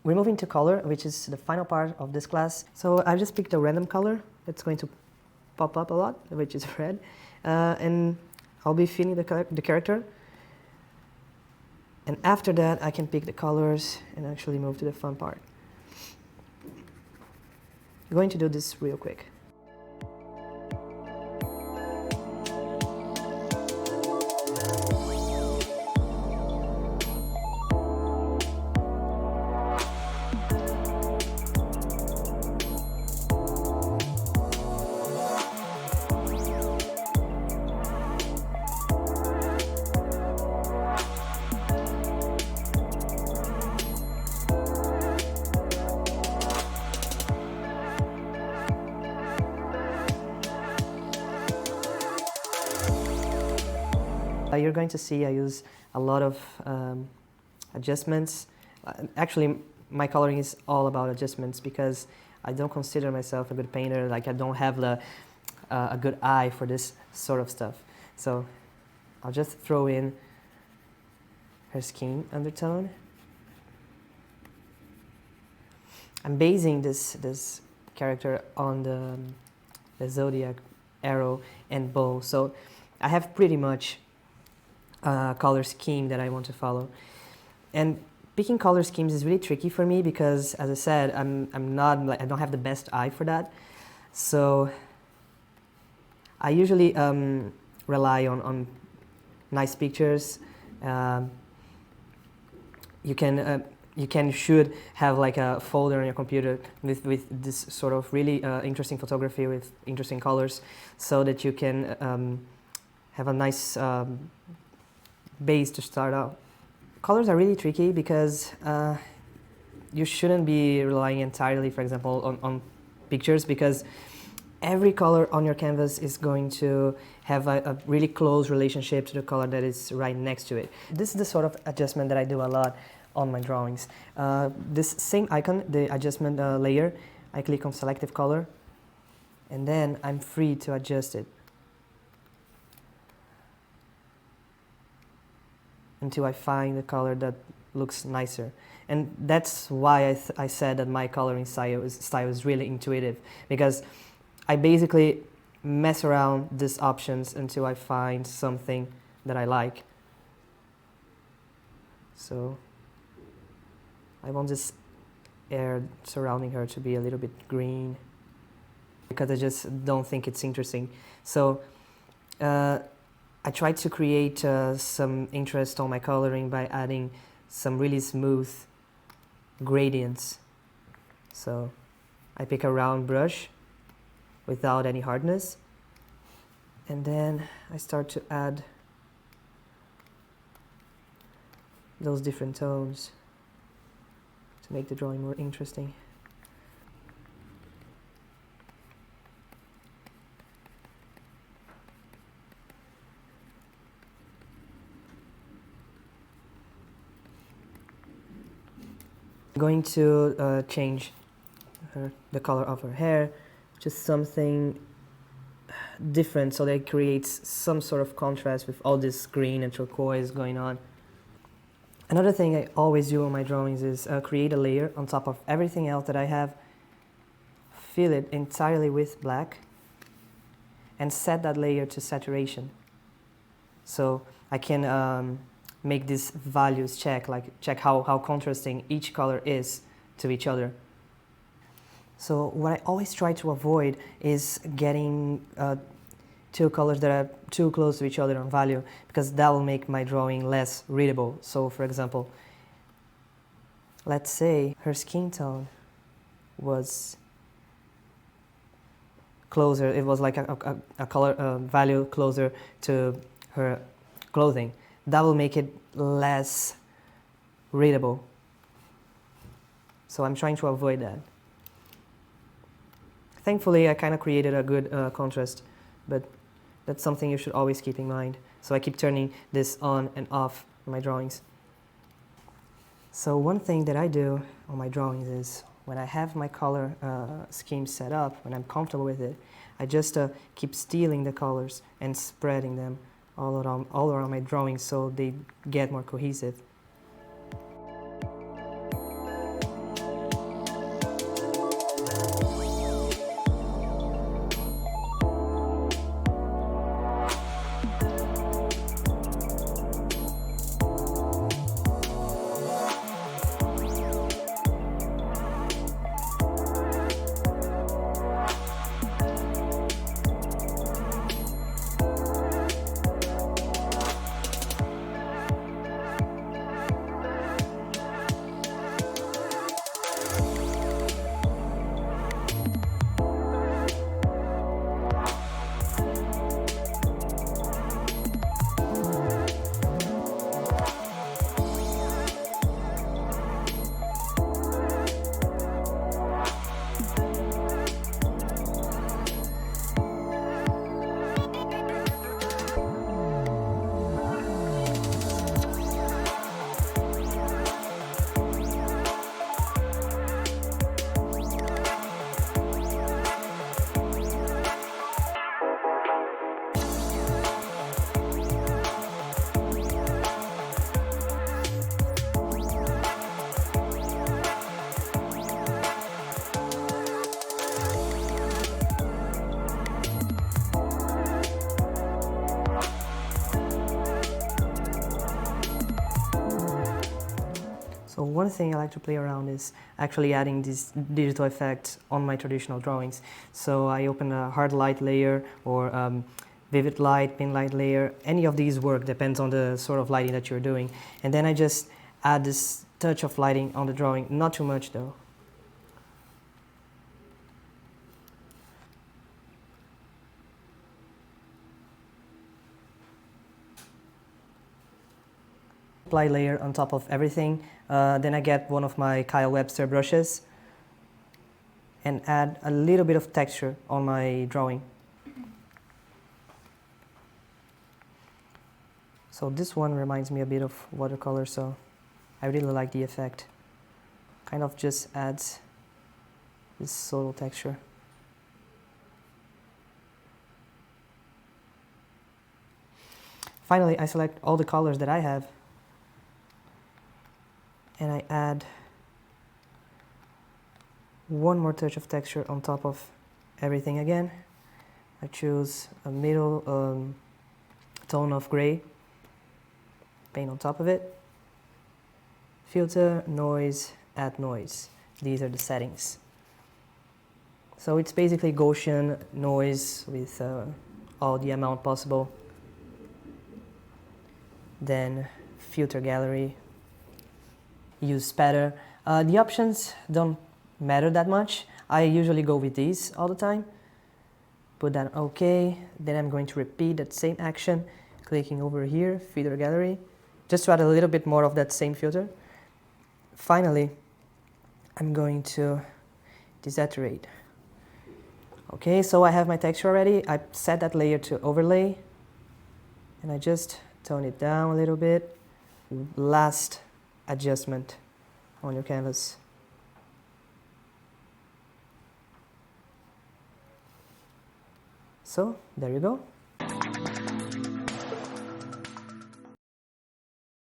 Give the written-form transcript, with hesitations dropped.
We're moving to color, which is the final part of this class. So I've just picked a random color that's going to pop up a lot, which is red. And I'll be filling the character. And after that, I can pick the colors and actually move to the fun part. I'm going to do this real quick. You're going to see I use a lot of adjustments. Actually, my coloring is all about adjustments because I don't consider myself a good painter. Like I don't have a good eye for this sort of stuff. So I'll just throw in her skin undertone. I'm basing this character on the zodiac arrow and bow. So I have pretty much color scheme that I want to follow. And picking color schemes is really tricky for me because, as I said, I don't have the best eye for that. So I usually rely on nice pictures. You should have like a folder on your computer with this sort of really interesting photography with interesting colors, so that you can have a nice base to start out. Colors are really tricky because you shouldn't be relying entirely, for example, on pictures, because every color on your canvas is going to have a really close relationship to the color that is right next to it. This is the sort of adjustment that I do a lot on my drawings. This same icon, the adjustment layer, I click on selective color, and then I'm free to adjust it until I find the color that looks nicer. And that's why I said that my coloring style is really intuitive, because I basically mess around these options until I find something that I like. So I want this air surrounding her to be a little bit green, because I just don't think it's interesting. So I tried to create some interest on my coloring by adding some really smooth gradients. So I pick a round brush without any hardness, and then I start to add those different tones to make the drawing more interesting. I'm going to change the color of her hair, just something different, so that it creates some sort of contrast with all this green and turquoise going on. Another thing I always do on my drawings is create a layer on top of everything else that I have, fill it entirely with black, and set that layer to saturation. So I can make these values check how contrasting each color is to each other. So what I always try to avoid is getting two colors that are too close to each other on value, because that will make my drawing less readable. So for example, let's say her skin tone was closer, it was like a color value closer to her clothing. That will make it less readable. So I'm trying to avoid that. Thankfully, I kind of created a good contrast, but that's something you should always keep in mind. So I keep turning this on and off in my drawings. So one thing that I do on my drawings is, when I have my color scheme set up, when I'm comfortable with it, I just keep stealing the colors and spreading them all around my drawings so they get more cohesive. So one thing I like to play around is actually adding these digital effects on my traditional drawings. So I open a hard light layer or vivid light, pin light layer. Any of these work, depends on the sort of lighting that you're doing. And then I just add this touch of lighting on the drawing, not too much though. Apply layer on top of everything. Then I get one of my Kyle Webster brushes and add a little bit of texture on my drawing. So this one reminds me a bit of watercolor, so I really like the effect. Kind of just adds this subtle texture. Finally, I select all the colors that I have and I add one more touch of texture on top of everything again. I choose a middle tone of gray, paint on top of it. Filter, noise, add noise. These are the settings. So it's basically Gaussian noise with all the amount possible. Then filter gallery, use spatter. The options don't matter that much. I usually go with these all the time. Put that OK. Then I'm going to repeat that same action, clicking over here, filter gallery, just to add a little bit more of that same filter. Finally, I'm going to desaturate. Okay, so I have my texture already. I set that layer to overlay and I just tone it down a little bit. Last adjustment on your canvas. So there you go.